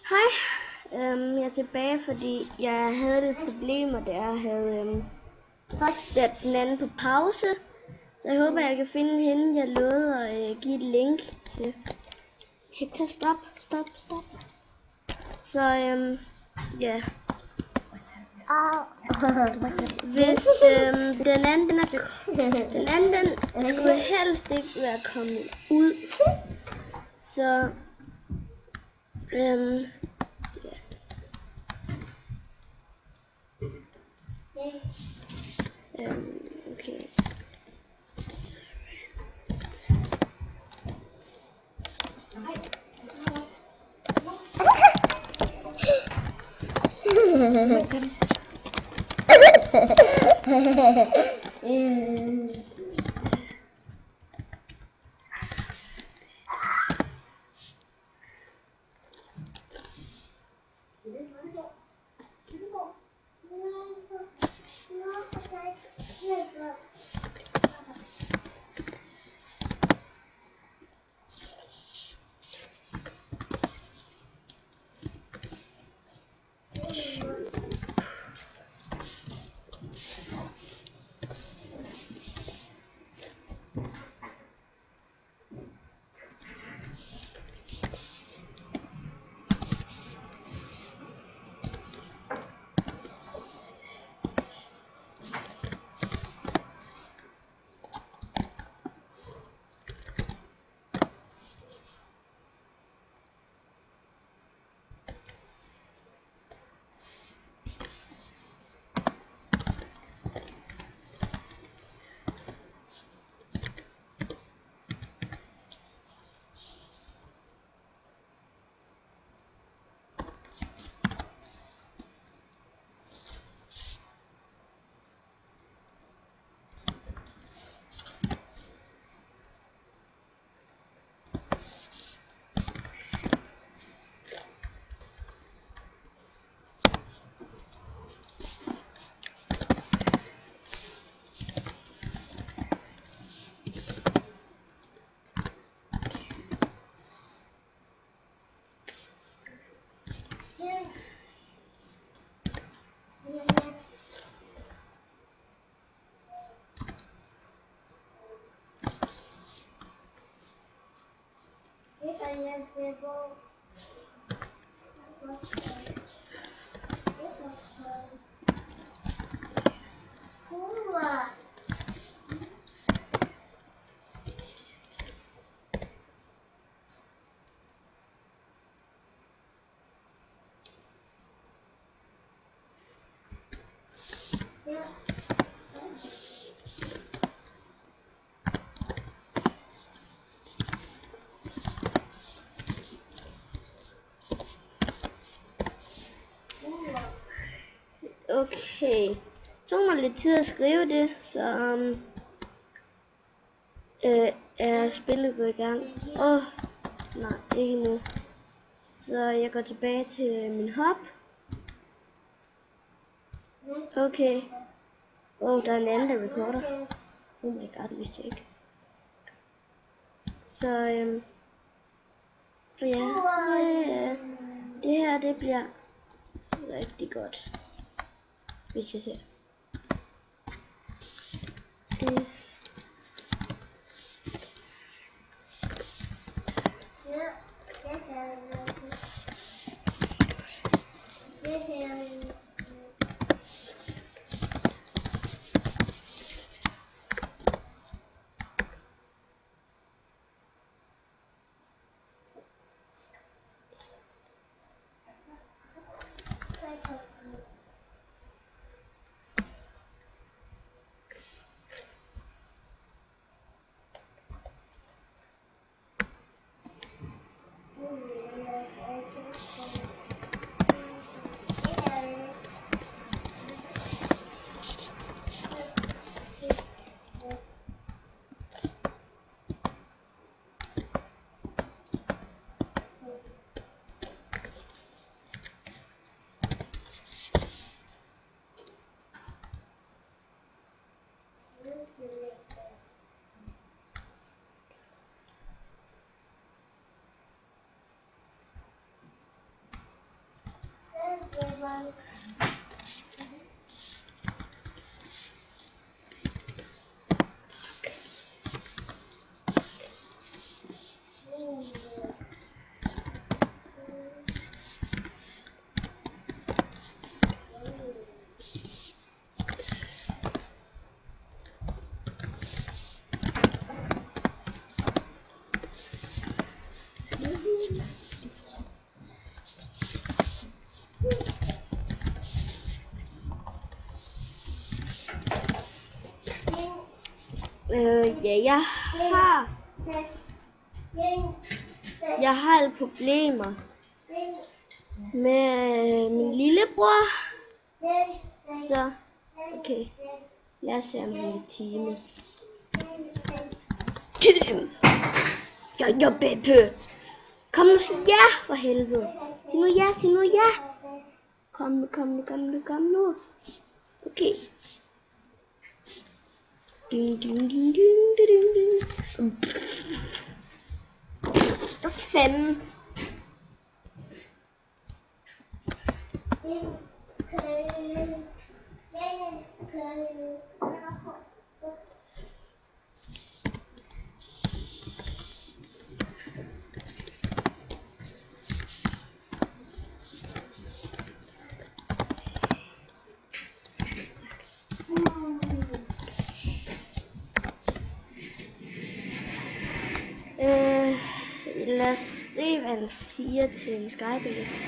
Hej, jeg er tilbage, fordi jeg havde lidt problemer, da jeg havde sat den anden på pause. Så jeg håber, jeg kan finde hende. Jeg lovede at give et link til. Hector, stop. Så ja. Hvis den anden skulle helst ikke være kommet ud. Så ja. Okay. Okay, så tog mig lidt tid at skrive det, så er spillet gået i gang. Nej, ikke nu. Så jeg går tilbage til min hop. Okay. Der er en anden, der recorder. Oh my god, det vidste jeg ikke. Så ja, det her, det bliver rigtig godt, hvis jeg ser. Yes. Ja, jeg har alle problemer med min lillebror. Så, okay. Lad os se om han er time. Ja, Beppe. Kom nu, sig ja, for helvede. Sig nu ja. Kom nu. Okay. Ding. Hvad fanden? Lad os se, hvad han siger til Skybase.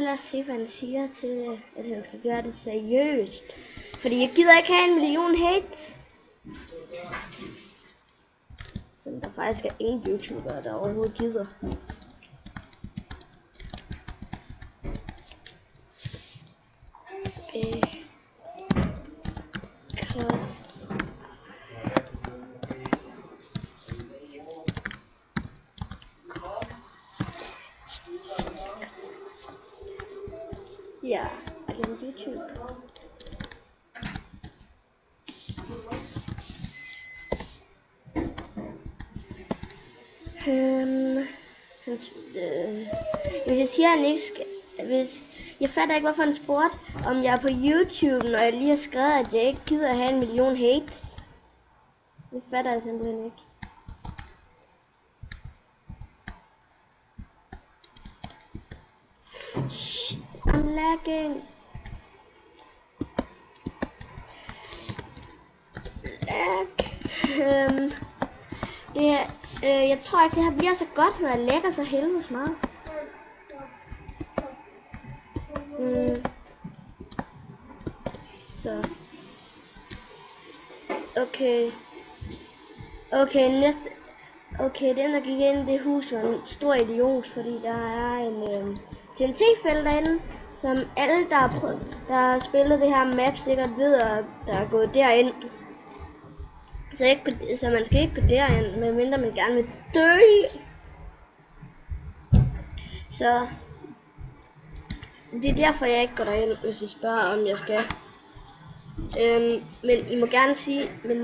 Lad os se, hvad han siger til, at han skal gøre det seriøst. Fordi jeg gider ikke have 1 million hates. Så der faktisk er ingen YouTubere, der overhovedet gider. Yeah, I can YouTube. Hvis jeg siger, han ikke skal... Jeg fatter ikke, hvorfor han spurgte, om jeg er på YouTube, når jeg lige har skrevet, at jeg ikke gider have 1 million hates. Det fatter jeg simpelthen ikke. Shit, I'm lagging. Jeg tror ikke, det her bliver så godt, når jeg lægger så helvedes meget. Så. Okay, næste. Okay, den der gik ind i det hus var en stor idiot, fordi der er en TNT-fælde derinde, som alle, der har spillet det her map, sikkert ved, at der er gået derind. Så man skal ikke gå derind, medmindre man gerne vil dø. Så det er derfor, jeg ikke går derind, hvis I spørger, om jeg skal. Men I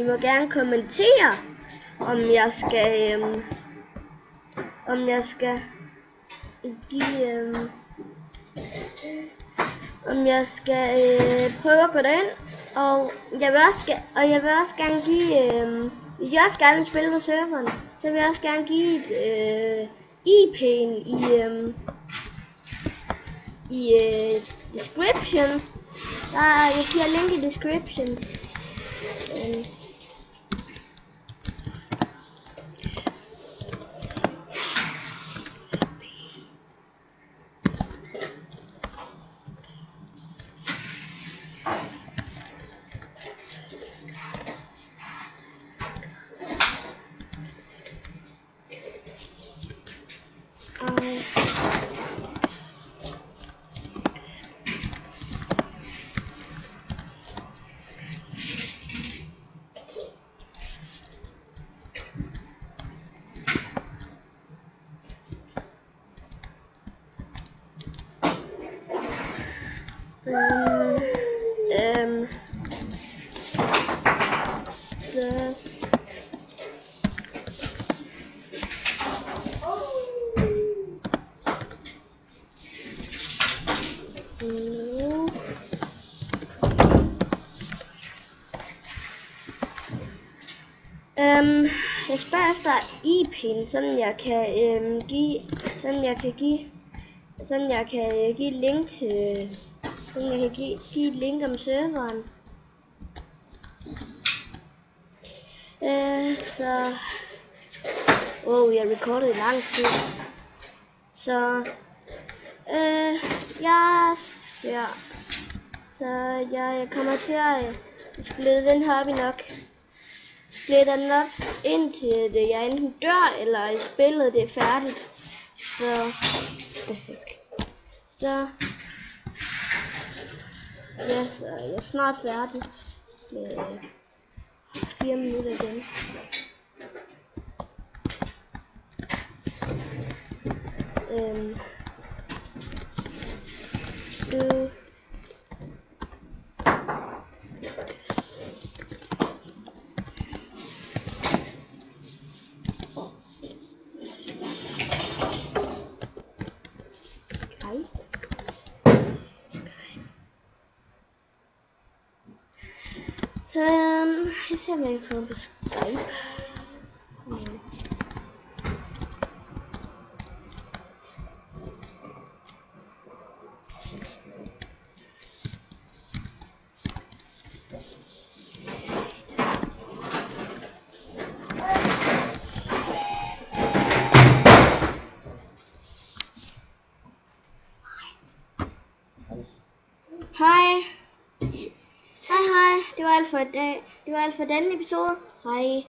må gerne kommentere, om jeg skal prøve at gå derind, og jeg vil også gerne give Hvis jeg også gerne vil spille på serveren, så vil jeg også gerne give IP'en i description. Jeg giver link i description. Jeg spørger efter IP'en, sådan jeg kan give link til, sådan jeg kan give link om serveren. Jeg recordede i lang tid. Så jeg kommer til at splitte den her op i nok. Splitter den op indtil jeg enten dør, eller i spillet det er færdigt. Så jeg er snart færdig med 4 minutter igen. Så jeg ser, om jeg kan få den på Skype. Hej. Hej. Det var alt for i dag. Det var alt for denne episode. Hej.